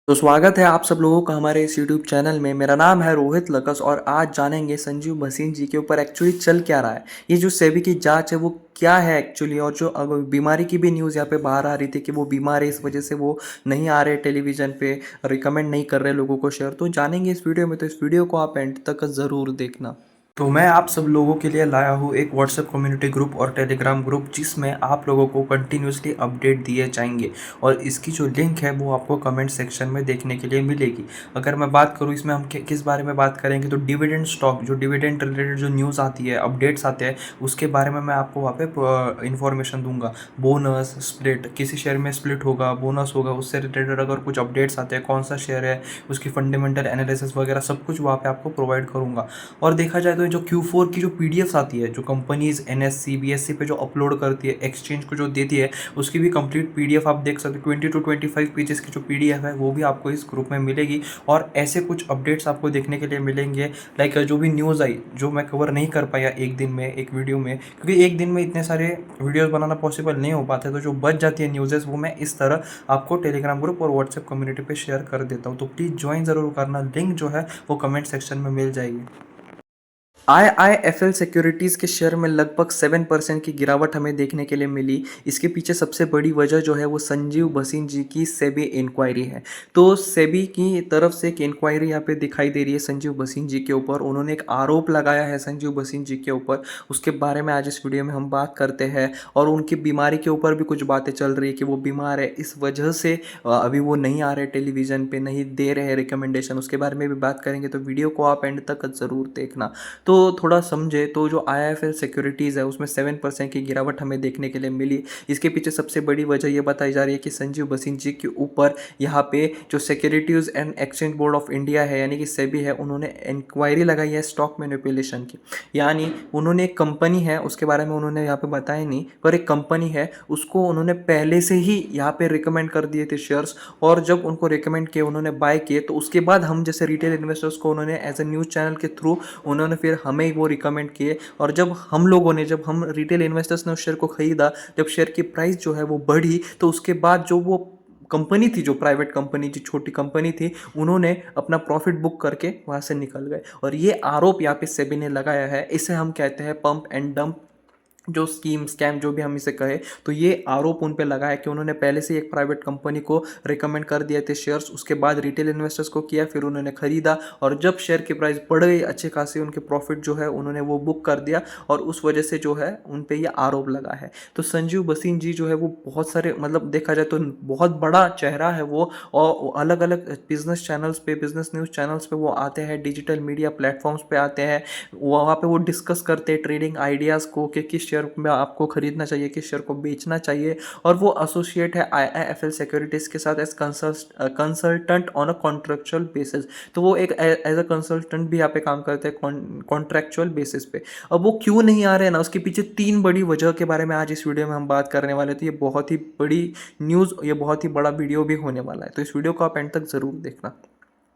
तो स्वागत है आप सब लोगों का हमारे इस यूट्यूब चैनल में। मेरा नाम है रोहित लकस और आज जानेंगे संजीव भसीन जी के ऊपर एक्चुअली चल क्या रहा है। ये जो सेबी की जांच है वो क्या है एक्चुअली, और जो बीमारी की भी न्यूज़ यहाँ पे बाहर आ रही थी कि वो बीमार है, इस वजह से वो नहीं आ रहे टेलीविज़न पे, रिकमेंड नहीं कर रहे लोगों को शेयर। तो जानेंगे इस वीडियो में, तो इस वीडियो को आप एंड तक ज़रूर देखना। तो मैं आप सब लोगों के लिए लाया हूँ एक व्हाट्सएप कम्युनिटी ग्रुप और टेलीग्राम ग्रुप, जिसमें आप लोगों को कंटिन्यूसली अपडेट दिए जाएंगे और इसकी जो लिंक है वो आपको कमेंट सेक्शन में देखने के लिए मिलेगी। अगर मैं बात करूँ इसमें हम किस बारे में बात करेंगे, तो डिविडेंड स्टॉक, जो डिविडेंड रिलेटेड जो न्यूज़ आती है, अपडेट्स आते हैं, उसके बारे में मैं आपको वहाँ पे इन्फॉर्मेशन दूंगा। बोनस स्प्लिट, किसी शेयर में स्प्लिट होगा, बोनस होगा, उससे रिलेटेड अगर कुछ अपडेट्स आते हैं, कौन सा शेयर है, उसकी फंडामेंटल एनालिसिस वगैरह सब कुछ वहाँ पे आपको प्रोवाइड करूँगा। और देखा जाए तो जो Q4 की जो पीडीएफ्स आती है, जो कंपनीज एनएससी बीएससी पे जो अपलोड करती है, एक्सचेंज को जो देती है, उसकी भी कंप्लीट पीडीएफ आप देख सकते हो। 20 to 25 पेजेस की जो पीडीएफ है वो भी आपको इस ग्रुप में मिलेगी और ऐसे कुछ अपडेट्स आपको देखने के लिए मिलेंगे। लाइक जो भी न्यूज़ आई, जो मैं कवर नहीं कर पाया एक दिन में एक वीडियो में, क्योंकि एक दिन में इतने सारे वीडियोस बनाना पॉसिबल नहीं हो पाते, तो जो बच जाती है न्यूज़ेस वो मैं इस तरह आपको टेलीग्राम ग्रुप और व्हाट्सएप कम्युनिटी पे शेयर कर देता हूँ। तो प्लीज़ ज्वाइन ज़रूर करना, लिंक जो है वो कमेंट सेक्शन में मिल जाएगी। आईआईएफएल सिक्योरिटीज़ के शेयर में लगभग 7% की गिरावट हमें देखने के लिए मिली। इसके पीछे सबसे बड़ी वजह जो है वो संजीव भसीन जी की सेबी इंक्वायरी है। तो सेबी की तरफ से एक इंक्वायरी यहाँ पे दिखाई दे रही है संजीव भसीन जी के ऊपर। उन्होंने एक आरोप लगाया है संजीव भसीन जी के ऊपर, उसके बारे में आज इस वीडियो में हम बात करते हैं। और उनकी बीमारी के ऊपर भी कुछ बातें चल रही है कि वो बीमार है, इस वजह से अभी वो नहीं आ रहे टेलीविज़न पे, नहीं दे रहे हैं रिकमेंडेशन, उसके बारे में भी बात करेंगे। तो वीडियो को आप एंड तक ज़रूर देखना। तो थोड़ा समझे तो जो आईआईएफएल सिक्योरिटीज़ है उसमें 7% की गिरावट हमें देखने के लिए मिली। इसके पीछे सबसे बड़ी वजह ये बताई जा रही है कि संजीव भसीन जी के ऊपर यहाँ पे जो securities and exchange board of India है यानी कि सेबी है, उन्होंने इंक्वायरी लगाई है स्टॉक मैनिपुलेशन की। यानी उन्होंने एक कंपनी है, उसके बारे में उन्होंने यहाँ पे बताया नहीं, पर एक कंपनी है उसको उन्होंने पहले से ही यहाँ पे रिकमेंड कर दिए थे शेयर्स। और जब उनको रिकमेंड किए, उन्होंने बाय किए, तो उसके बाद हम जैसे रिटेल इन्वेस्टर्स को उन्होंने एज ए न्यूज़ चैनल के थ्रू उन्होंने फिर हमें वो रिकमेंड किए। और जब हम लोगों ने, जब हम रिटेल इन्वेस्टर्स ने उस शेयर को खरीदा, जब शेयर की प्राइस जो है वो बढ़ी, तो उसके बाद जो वो कंपनी थी, जो प्राइवेट कंपनी, जो छोटी कंपनी थी, उन्होंने अपना प्रॉफिट बुक करके वहां से निकल गए। और ये आरोप यहाँ पे सेबी ने लगाया है। इसे हम कहते हैं पंप एंड डंप, जो स्कीम स्कैम जो भी हम इसे कहे, तो ये आरोप उन पे लगा है कि उन्होंने पहले से एक प्राइवेट कंपनी को रिकमेंड कर दिए थे शेयर्स, उसके बाद रिटेल इन्वेस्टर्स को किया, फिर उन्होंने खरीदा, और जब शेयर की प्राइस बढ़ गई अच्छे खासे, उनके प्रॉफिट जो है उन्होंने वो बुक कर दिया, और उस वजह से जो है उन पे ये आरोप लगा है। तो संजीव भसीन जी जो है वो बहुत सारे, मतलब देखा जाए तो बहुत बड़ा चेहरा है वो, और अलग अलग बिजनेस चैनल्स पे, बिजनेस न्यूज़ चैनल्स पे वो आते हैं, डिजिटल मीडिया प्लेटफॉर्म्स पे आते हैं, वहाँ पे वो डिस्कस करते हैं ट्रेडिंग आइडियाज़ को कि किस शेयर में आपको खरीदना चाहिए, किस शेयर को बेचना चाहिए। और वो एसोसिएट है आईआईएफएल सिक्योरिटीज़ के साथ as consultant on a contractual basis. तो वो एक एज अ कंसल्टेंट भी यहाँ पे काम करते हैं कॉन्ट्रेक्चुअल बेसिस पे। अब वो क्यों नहीं आ रहे हैं ना, उसके पीछे 3 बड़ी वजह के बारे में आज इस वीडियो में हम बात करने वाले। तो ये बहुत ही बड़ी न्यूज़, ये बहुत ही बड़ा वीडियो भी होने वाला है, तो इस वीडियो को आप एंड तक ज़रूर देखना।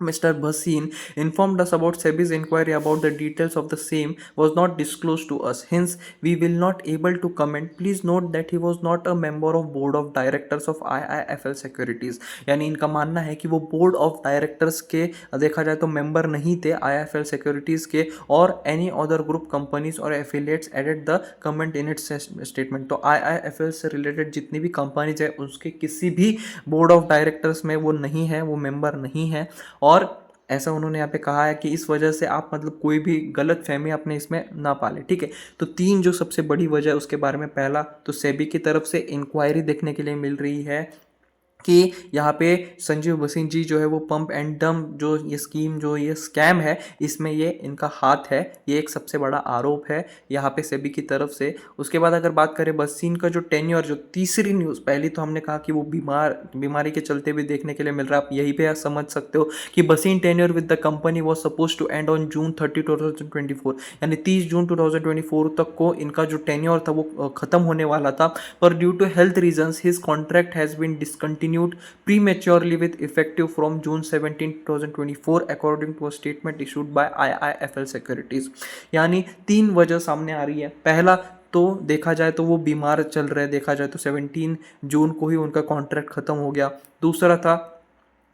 Mr. Bhasin informed us about SEBI's inquiry about the details of the same was not disclosed to us. Hence, we will not able to comment. Please note that he was not a member of board of directors of IIFL Securities. यानी इनका मानना है कि वो board of directors के, देखा जाए तो मेंबर नहीं थे IIFL Securities के, और any other group companies और affiliates added the comment in its statement. तो IIFL से रिलेटेड जितनी भी कंपनीज है उसके किसी भी बोर्ड ऑफ डायरेक्टर्स में वो नहीं है, वो मेंबर नहीं है। और ऐसा उन्होंने यहाँ पे कहा है कि इस वजह से आप, मतलब कोई भी गलत फहमी अपने इसमें ना पाले, ठीक है। तो 3 जो सबसे बड़ी वजह है उसके बारे में, पहला तो सेबी की तरफ से इंक्वायरी देखने के लिए मिल रही है कि यहाँ पे संजीव भसीन जी जो है वो पंप एंड डंप, जो ये स्कीम, जो ये स्कैम है, इसमें ये इनका हाथ है, ये एक सबसे बड़ा आरोप है यहाँ पे सेबी की तरफ से। उसके बाद अगर बात करें भसीन का जो टेन्योर, जो तीसरी न्यूज़, पहली तो हमने कहा कि वो बीमारी के चलते भी देखने के लिए मिल रहा है। आप यही पे समझ सकते हो कि Bhasin tenure with the company was supposed to end on June 30, 2024, यानी 30 जून 2024 तक को इनका जो टेन्योर था वो खत्म होने वाला था, पर due to health reasons his contract has been discontinued prematurely with effective from June 17, 2024 according to a statement issued by IIFL Securities। यानी 3 वजह सामने आ रही है। पहला तो देखा जाए तो वो बीमार चल रहे, देखा जाए तो 17 जून को ही उनका कॉन्ट्रैक्ट खत्म हो गया। दूसरा था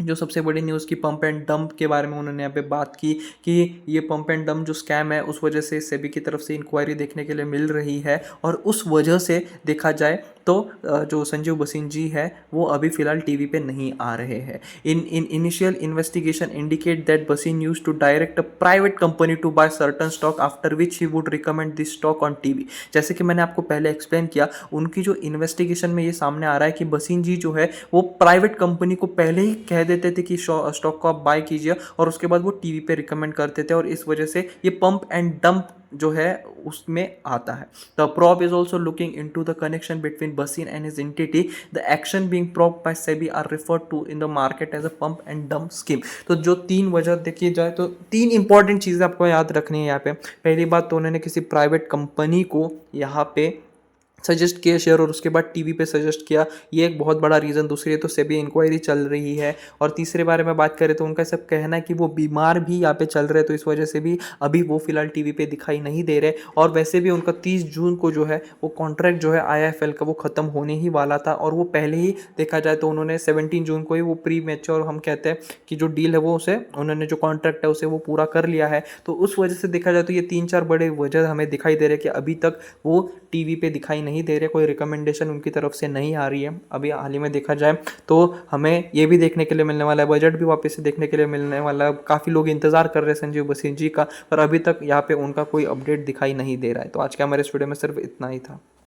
जो सबसे बड़ी न्यूज़ की पंप एंड डंप के बारे में उन्होंने यहाँ पे बात की कि ये पंप एंड डंप जो स्कैम है उस वजह से सेबी की तरफ से इंक्वायरी देखने के लिए मिल रही है, और उस वजह से देखा जाए तो जो संजीव बसिन जी है वो अभी फ़िलहाल टीवी पे नहीं आ रहे हैं। In initial investigation indicate that Bhasin used to direct a private company to buy certain stock after which he would recommend this stock on TV. जैसे कि मैंने आपको पहले एक्सप्लेन किया, उनकी जो इन्वेस्टिगेशन में ये सामने आ रहा है कि बसिन जी जो है वो प्राइवेट कंपनी को पहले ही कह देते थे कि स्टॉक को आप बाय कीजिए, और उसके बाद वो टीवी पे रिकमेंड करते थे, और इस वजह से ये पंप एंड डंप जो है उसमें आता है। The probe is also looking into the connection between बसीन and his entity. The action being probe by SEBI are referred to in the market as a pump and dump scheme. तो जो तीन वजह देखी जाए तो तीन important चीज़ें आपको याद रखनी है यहाँ पे। पहली बात तो उन्होंने किसी प्राइवेट कंपनी को यहाँ पे सजेस्ट किया शेयर, और उसके बाद टीवी पे सजेस्ट किया, ये एक बहुत बड़ा रीज़न। दूसरी तो सेबी इंक्वायरी चल रही है, और तीसरे बारे में बात करें तो उनका सब कहना है कि वो बीमार भी यहाँ पे चल रहे हैं, तो इस वजह से भी अभी वो फिलहाल टीवी पे दिखाई नहीं दे रहे। और वैसे भी उनका 30 जून को जो है वो कॉन्ट्रैक्ट जो है आईएफएल का वो ख़त्म होने ही वाला था, और वो पहले ही देखा जाए तो उन्होंने 17 जून को ही वो प्री मैच, और हम कहते हैं कि जो डील है वो उसे उन्होंने जो कॉन्ट्रैक्ट है उसे वो पूरा कर लिया है। तो उस वजह से देखा जाए तो ये 3-4 बड़े वजह हमें दिखाई दे रहे हैं कि अभी तक वो टीवी पे दिखाई नहीं दे रहे, कोई रिकमेंडेशन उनकी तरफ से नहीं आ रही है। अभी हाल ही में देखा जाए तो हमें ये भी देखने के लिए मिलने वाला है, बजट भी वापस से देखने के लिए मिलने वाला है। काफ़ी लोग इंतजार कर रहे हैं संजीव बसिन जी का, पर अभी तक यहाँ पे उनका कोई अपडेट दिखाई नहीं दे रहा है। तो आज के हमारे स्टूडियो में सिर्फ इतना ही था।